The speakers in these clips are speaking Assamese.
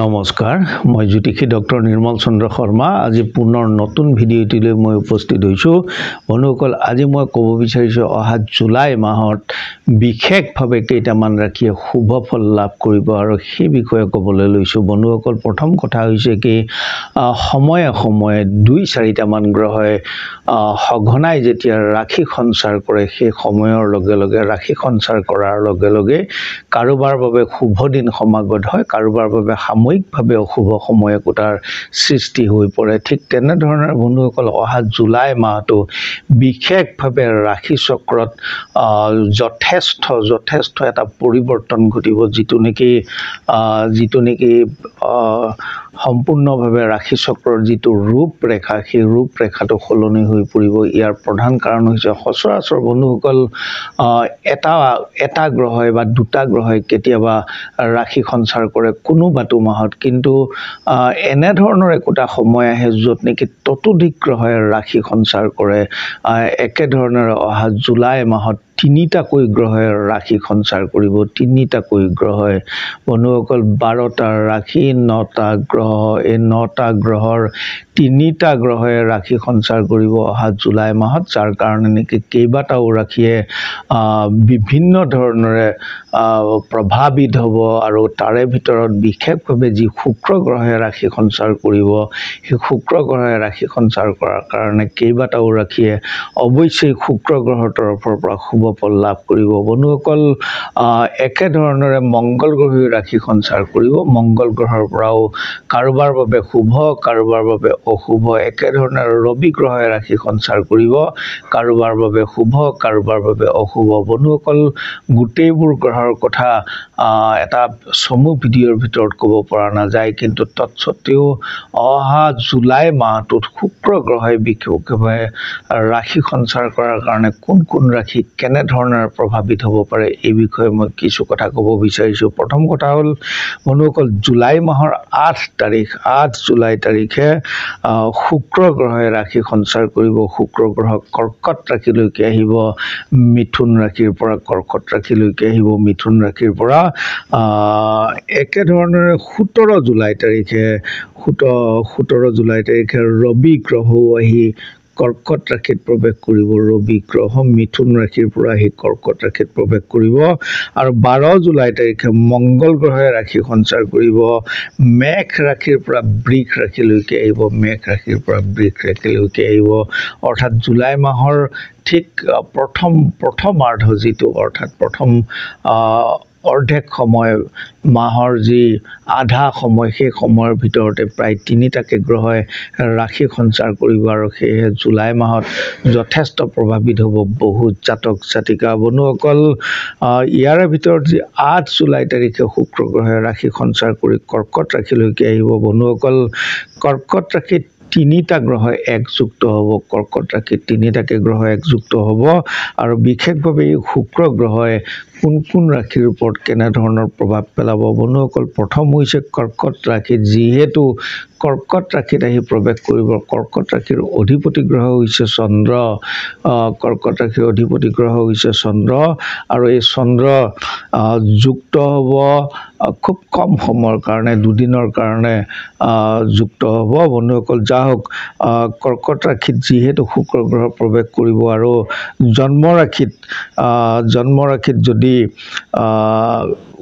নমস্কাৰ মই জ্যোতিষী ডক্টৰ নিৰ্মল চন্দ্ৰ শৰ্মা আজি পুনৰ নতুন ভিডিঅ'টিলৈ মই উপস্থিত হৈছোঁ বন্ধুসকল আজি মই ক'ব বিচাৰিছোঁ অহা জুলাই মাহত বিশেষভাৱে কেইটামান ৰাশিয়ে শুভ ফল লাভ কৰিব আৰু সেই বিষয়ে ক'বলৈ লৈছোঁ বন্ধুসকল প্ৰথম কথা হৈছে কি সময়ে সময়ে 2-4টা মান গ্ৰহই সঘনাই যেতিয়া ৰাশি সঞ্চাৰ কৰে সেই সময়ৰ লগে লগে ৰাশি সঞ্চাৰ কৰাৰ লগে লগে কাৰোবাৰ বাবে শুভ দিন সমাগত হয় কাৰোবাৰ বাবে সাময়িকভাৱে অশুভ সময় একোটাৰ সৃষ্টি হৈ পৰে ঠিক তেনে ধৰণৰ বন্ধুসকল অহা জুলাই মাহটো বিশেষভাৱে ৰাশি চক্ৰত যথেষ্ট এটা পৰিৱৰ্তন ঘটিব যিটো নেকি সম্পূৰ্ণভাৱে ৰাশি চক্ৰৰ যিটো ৰূপৰেখা সেই ৰূপৰেখাটো সলনি হৈ পৰিব ইয়াৰ প্ৰধান কাৰণ হৈছে সচৰাচৰ বন্ধুসকল এটা গ্ৰহই বা দুটা গ্ৰহই কেতিয়াবা ৰাশি সঞ্চাৰ কৰে কোনোবাটো মাহত কিন্তু এনে ধৰণৰ একোটা সময় আহে য'ত নেকি ততোধিক গ্ৰহই ৰাশি সঞ্চাৰ কৰে একে ধৰণৰ অহা জুলাই মাহত 3টাকৈ গ্ৰহই ৰাশি সঞ্চাৰ কৰিব 3টাকৈ গ্ৰহই বন্ধুসকল 12টা ৰাশি 9টা গ্ৰহ এই 9টা গ্ৰহৰ 3টা গ্ৰহই ৰাশি সঞ্চাৰ কৰিব অহা জুলাই মাহত যাৰ কাৰণে নেকি কেইবাটাও ৰাশিয়ে বিভিন্ন ধৰণৰে প্ৰভাৱিত হ'ব আৰু তাৰে ভিতৰত বিশেষভাৱে যি শুক্ৰ গ্ৰহে ৰাশি সঞ্চাৰ কৰিব সেই শুক্ৰ গ্ৰহে ৰাশি সঞ্চাৰ কৰাৰ কাৰণে কেইবাটাও ৰাশিয়ে অৱশ্যই শুক্ৰ গ্ৰহৰ তৰফৰ পৰা শুভ ফল লাভ কৰিব বন্ধুসকল একে ধৰণৰে মংগল গ্ৰহে ৰাশি সঞ্চাৰ কৰিব মংগল গ্ৰহৰ পৰাও কাৰোবাৰ বাবে শুভ কাৰোবাৰ বাবে অশুভ একে ধৰণে ৰবি গ্ৰহে ৰাশি সঞ্চাৰ কৰিব কাৰোবাৰ বাবে শুভ কাৰোবাৰ বাবে অশুভ বন্ধুসকল গোটেইবোৰ গ্ৰহৰ কথা এটা সমু ভিডিঅ'ৰ ভিতৰত ক'ব পৰা নাযায় কিন্তু তৎসত্ত্বেও অহা জুলাই মাহটোত শুক্ৰ গ্ৰহে বিশেষভাৱে ৰাশি সঞ্চাৰ কৰাৰ কাৰণে কোন ৰাশি কেনে ধৰণৰ প্ৰভাৱিত হ'ব পাৰে এই বিষয়ে মই কিছু কথা ক'ব বিচাৰিছোঁ প্ৰথম কথা হ'ল বন্ধুসকল জুলাই মাহৰ 8 জুলাই তাৰিখে শুক্ৰ গ্ৰহে ৰাশি সঞ্চাৰ কৰিব শুক্ৰ গ্ৰহ কৰ্কট ৰাশিলৈকে আহিব মিথুন ৰাশিৰ পৰা কৰ্কট ৰাশিলৈকে আহিব মিথুন ৰাশিৰ পৰা একে ধৰণৰে 17 জুলাই তাৰিখে ৰবি গ্ৰহও আহি কৰ্কট ৰাশিত প্ৰৱেশ কৰিব ৰবি গ্ৰহ মিথুন ৰাশিৰ পৰা আহি কৰ্কট ৰাশিত প্ৰৱেশ কৰিব আৰু 12 জুলাই তাৰিখে মংগল গ্ৰহে ৰাশি সঞ্চাৰ কৰিব মেঘ ৰাশিৰ পৰা বৃষ ৰাশিলৈকে আহিব মেঘ ৰাশিৰ পৰা বৃষ ৰাশিলৈকে আহিব অৰ্থাৎ জুলাই মাহৰ ঠিক প্ৰথমাৰ্ধ যিটো অৰ্থাৎ প্ৰথম অৰ্ধেক সময় মাহৰ যি আধা সময় সেই সময়ৰ ভিতৰতে প্ৰায় 3টাকে গ্ৰহই ৰাশি সঞ্চাৰ কৰিব আৰু সেয়ে জুলাই মাহত যথেষ্ট প্ৰভাৱিত হ'ব বহুত জাতক জাতিকা বন্ধুসকল ইয়াৰ ভিতৰত যি 8 জুলাই তাৰিখে শুক্ৰ গ্ৰহে ৰাশি সঞ্চাৰ কৰি কৰ্কট ৰাশিলৈকে আহিব বন্ধুসকল কৰ্কট ৰাশিত 3টা গ্ৰহ একযুক্ত হ'ব কৰ্কট ৰাশিত 3টাকে গ্ৰহ একযুক্ত হ'ব আৰু বিশেষভাৱে শুক্ৰ গ্ৰহই কোন ৰাশিৰ ওপৰত কেনে ধৰণৰ প্ৰভাৱ পেলাব বন্ধুসকল প্ৰথম হৈছে কৰ্কট ৰাশিত যিহেতু কৰ্কট ৰাশিত আহি প্ৰৱেশ কৰিব কৰ্কট ৰাশিৰ অধিপতি গ্ৰহ হৈছে চন্দ্ৰ কৰ্কট ৰাশিৰ অধিপতি গ্ৰহ হৈছে চন্দ্ৰ আৰু এই চন্দ্ৰ যুক্ত হ'ব খুব কম সময়ৰ কাৰণে দুদিনৰ কাৰণে যুক্ত হ'ব বন্ধুসকল যা হোক কৰ্কট ৰাশিত যিহেতু শুক্ৰ গ্ৰহ প্ৰৱেশ কৰিব আৰু জন্ম ৰাশিত যদি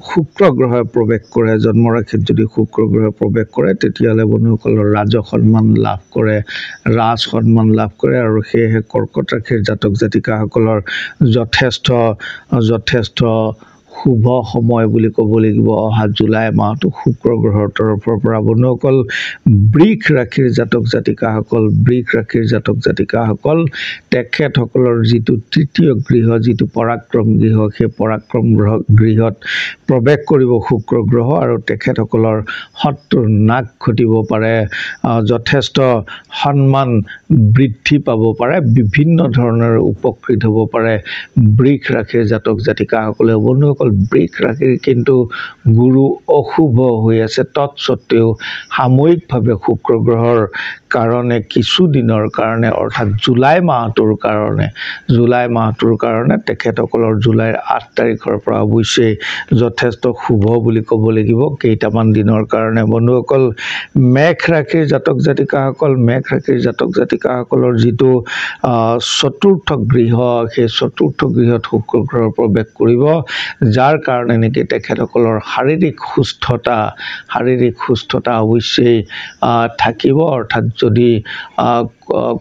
শুক্ৰ গ্ৰহে প্ৰৱেশ কৰে জন্ম ৰাশিত যদি শুক্ৰ গ্ৰহে প্ৰৱেশ কৰে তেতিয়াহ'লে বন্ধুসকলৰ ৰাজ সন্মান লাভ কৰে আৰু সেয়েহে কৰ্কট ৰাশিৰ জাতক জাতিকাসকলৰ যথেষ্ট শুভ সময় বুলি ক'ব লাগিব অহা জুলাই মাহটো শুক্ৰ গ্ৰহৰ তৰফৰ পৰা বন্ধুসকল বৃষ ৰাশিৰ জাতক জাতিকাসকল তেখেতসকলৰ যিটো তৃতীয় গৃহ যিটো পৰাক্ৰম গৃহ সেই পৰাক্ৰম গৃহত প্ৰৱেশ কৰিব শুক্ৰ গ্ৰহ আৰু তেখেতসকলৰ শত্ৰুৰ নাশ ঘটিব পাৰে যথেষ্ট সন্মান বৃদ্ধি পাব পাৰে বিভিন্ন ধৰণৰ উপকৃত হ'ব পাৰে বৃষ ৰাশিৰ জাতক জাতিকাসকলে বন্ধুসকল বন্ধুসকল বৃষ ৰাশিৰ কিন্তু গুৰু অশুভ হৈ আছে তৎসত্ত্বেও সাময়িকভাৱে শুক্ৰ গ্ৰহৰ কাৰণে কিছুদিনৰ কাৰণে অৰ্থাৎ জুলাই মাহটোৰ কাৰণে তেখেতসকলৰ জুলাইৰ 8 তাৰিখৰ পৰা অৱশ্যে যথেষ্ট শুভ বুলি ক'ব লাগিব কেইটামান দিনৰ কাৰণে বন্ধুসকল মেঘ ৰাশিৰ জাতক জাতিকাসকলৰ যিটো চতুৰ্থ গৃহ সেই চতুৰ্থ গৃহত শুক্ৰ গ্ৰহ প্ৰৱেশ কৰিব যাৰ কাৰণে নেকি তেখেতসকলৰ শাৰীৰিক সুস্থতা অৱশ্যেই থাকিব অৰ্থাৎ যদি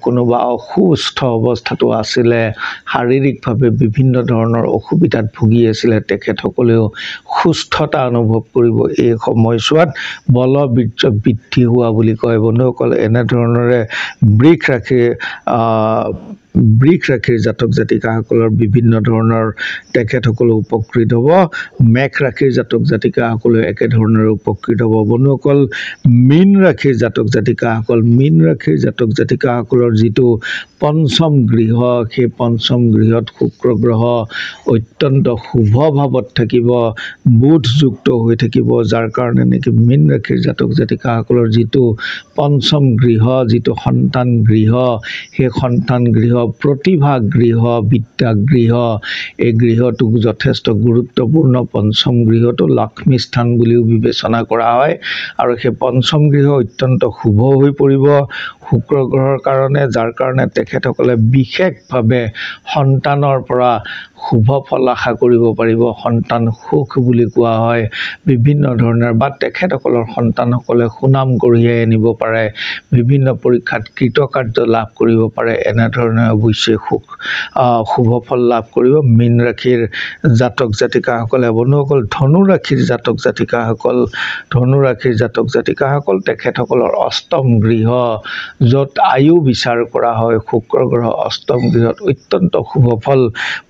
কোনোবা অসুস্থ অৱস্থাটো আছিলে শাৰীৰিকভাৱে বিভিন্ন ধৰণৰ অসুবিধাত ভুগি আছিলে তেখেতসকলেও সুস্থতা অনুভৱ কৰিব এই সময়ছোৱাত বলবীৰ্য বৃদ্ধি হোৱা বুলি কয় বন্ধুসকল এনেধৰণৰে বৃষ ৰাশিৰ জাতক জাতিকাসকলৰ বিভিন্ন ধৰণৰ তেখেতসকলে উপকৃত হ'ব মেঘ ৰাশিৰ জাতক জাতিকাসকলে একেধৰণৰে উপকৃত হ'ব বন্ধুসকল মীন ৰাশিৰ জাতক জাতিকাসকলৰ যিটো পঞ্চম গৃহ সেই পঞ্চম গৃহত শুক্ৰ গ্ৰহ অত্যন্ত শুভ ভাৱত থাকিব বুধযুক্ত হৈ থাকিব যাৰ কাৰণে নেকি মীন ৰাশিৰ জাতক জাতিকাসকলৰ যিটো পঞ্চম গৃহ যিটো সন্তান গৃহ সেই সন্তান গৃহ প্ৰতিভা গৃহ বিদ্যা গৃহ এই গৃহটোক যথেষ্ট গুৰুত্বপূৰ্ণ পঞ্চম গৃহটো লক্ষ্মী স্থান বুলিও বিবেচনা কৰা হয় আৰু সেই পঞ্চম গৃহ অত্যন্ত শুভ হৈ পৰিব শুক্ৰ গ্ৰহৰ কাৰণে যাৰ কাৰণে তেখেতসকলে বিশেষভাৱে সন্তানৰ পৰা শুভ ফল আশা কৰিব পাৰিব সন্তান সুখ বুলি কোৱা হয় বিভিন্ন ধৰণৰ বা তেখেতসকলৰ সন্তানসকলে সুনাম কঢ়িয়াই আনিব পাৰে বিভিন্ন পৰীক্ষাত কৃতকাৰ্য লাভ কৰিব পাৰে এনেধৰণে অৱশ্যে শুভ ফল লাভ কৰিব মীন ৰাশিৰ জাতক জাতিকাসকলে বন্ধুসকল ধনু ৰাশিৰ জাতক জাতিকাসকল তেখেতসকলৰ অষ্টম গৃহ য'ত আয়ু বিচাৰ কৰা হয় শুক্ৰ গ্ৰহ অষ্টম গৃহত অত্যন্ত শুভ ফল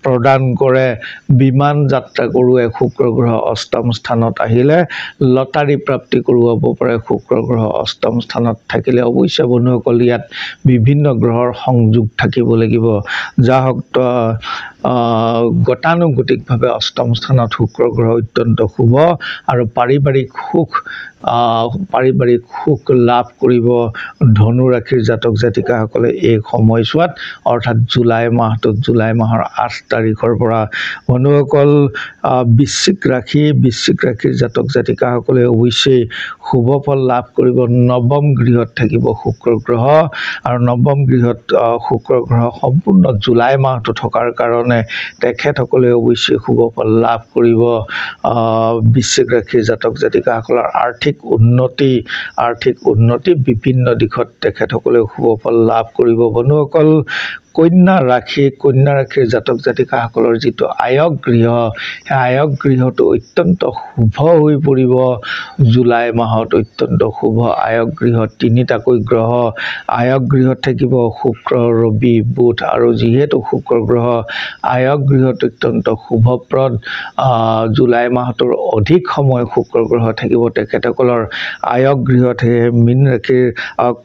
প্ৰদান কৰে বিমান যাত্ৰা কৰোৱে শুক্ৰ গ্ৰহ অষ্টম স্থানত আহিলে লটাৰী প্ৰাপ্তি কৰোৱাব পাৰে শুক্ৰ গ্ৰহ অষ্টম স্থানত থাকিলে অৱশ্যে বন্ধুসকল ইয়াত বিভিন্ন গ্ৰহৰ সংযোগ থাকিব লাগিব যা হওক গতানুগতিকভাৱে অষ্টম স্থানত শুক্ৰ গ্ৰহ অত্যন্ত শুভ আৰু পাৰিবাৰিক সুখ লাভ কৰিব ধনু ৰাশিৰ জাতক জাতিকাসকলে এই সময়ছোৱাত অৰ্থাৎ জুলাই মাহৰ 8 তাৰিখৰ পৰা বন্ধুসকল বৃশ্চিক ৰাশিৰ জাতক জাতিকাসকলে অৱশ্যেই শুভ ফল লাভ কৰিব নৱম গৃহত থাকিব শুক্ৰ গ্ৰহ আৰু নৱম গৃহত শুক্ৰ গ্ৰহ সম্পূৰ্ণ জুলাই মাহটো থকাৰ কাৰণে তেখেতসকলে অৱশ্যেই শুভ ফল লাভ কৰিব বৃশ্চিক ৰাশিৰ জাতক জাতিকাসকলৰ আৰ্থিক উন্নতি বিভিন্ন দিশত তেখেতসকলে শুভ ফল লাভ কৰিব বন্ধুসকল কন্যা ৰাশিৰ জাতক জাতিকাসকলৰ যিটো আয়ক গৃহ সেই আয়ক গৃহটো অত্যন্ত শুভ হৈ পৰিব জুলাই মাহত অত্যন্ত শুভ আয়ক গৃহত তিনিটাকৈ গ্ৰহ আয়ক গৃহত থাকিব শুক্ৰ ৰবি বুধ আৰু যিহেতু শুক্ৰ গ্ৰহ আয়ক গৃহত অত্যন্ত শুভপ্ৰদ জুলাই মাহটোৰ অধিক সময় শুক্ৰ গ্ৰহ থাকিব তেখেতসকলৰ আয়ক গৃহত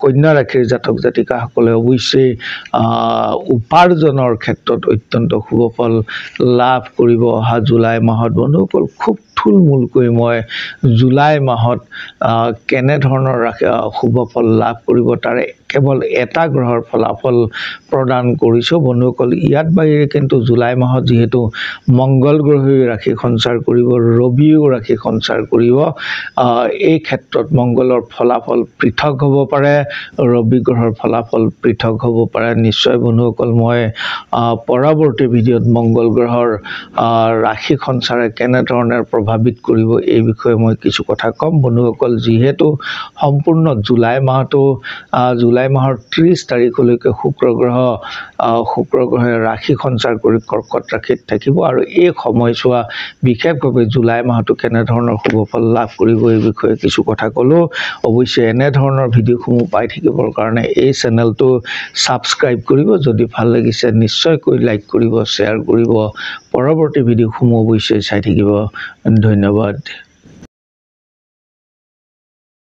কন্যা ৰাশিৰ জাতক জাতিকাসকলে অৱশ্যেই উপাৰ্জনৰ ক্ষেত্ৰত অত্যন্ত শুভ ফল লাভ কৰিব অহা জুলাই মাহত বন্ধুসকল খুব থুলমূলকৈ মই জুলাই মাহত কেনেধৰণৰ শুভ ফল লাভ কৰিব তাৰে কেৱল এটা গ্ৰহৰ ফলাফল প্ৰদান কৰিছোঁ বন্ধুসকল ইয়াত বাহিৰে কিন্তু জুলাই মাহত যিহেতু মংগল গ্ৰহে ৰাশি সঞ্চাৰ কৰিব ৰবিও ৰাশি সঞ্চাৰ কৰিব এই ক্ষেত্ৰত মংগলৰ ফলাফল পৃথক হ'ব পাৰে ৰবি গ্ৰহৰ ফলাফল পৃথক হ'ব পাৰে নিশ্চয় বন্ধুসকল মই পৰৱৰ্তী ভিডিঅ'ত মংগল গ্ৰহৰ ৰাশি সঞ্চাৰে কেনেধৰণে প্ৰভাৱিত কৰিব এই বিষয়ে মই কিছু কথা ক'ম বন্ধুসকল যিহেতু সম্পূৰ্ণ জুলাই মাহৰ 30 তাৰিখলৈকে শুক্ৰ গ্ৰহে ৰাশি সঞ্চাৰ কৰি কৰ্কট ৰাশিত থাকিব আৰু এই সময়ছোৱা বিশেষভাৱে জুলাই মাহটো কেনেধৰণৰ শুভ ফল লাভ কৰিব এই বিষয়ে কিছু কথা ক'লোঁ অৱশ্যে এনেধৰণৰ ভিডিঅ'সমূহ পাই থাকিবৰ কাৰণে এই চেনেলটো ছাবস্ক্ৰাইব কৰিব যদি ভাল লাগিছে নিশ্চয়কৈ লাইক কৰিব শ্বেয়াৰ কৰিব পৰৱৰ্তী ভিডিঅ'সমূহ অৱশ্যে চাই থাকিব ধন্যবাদ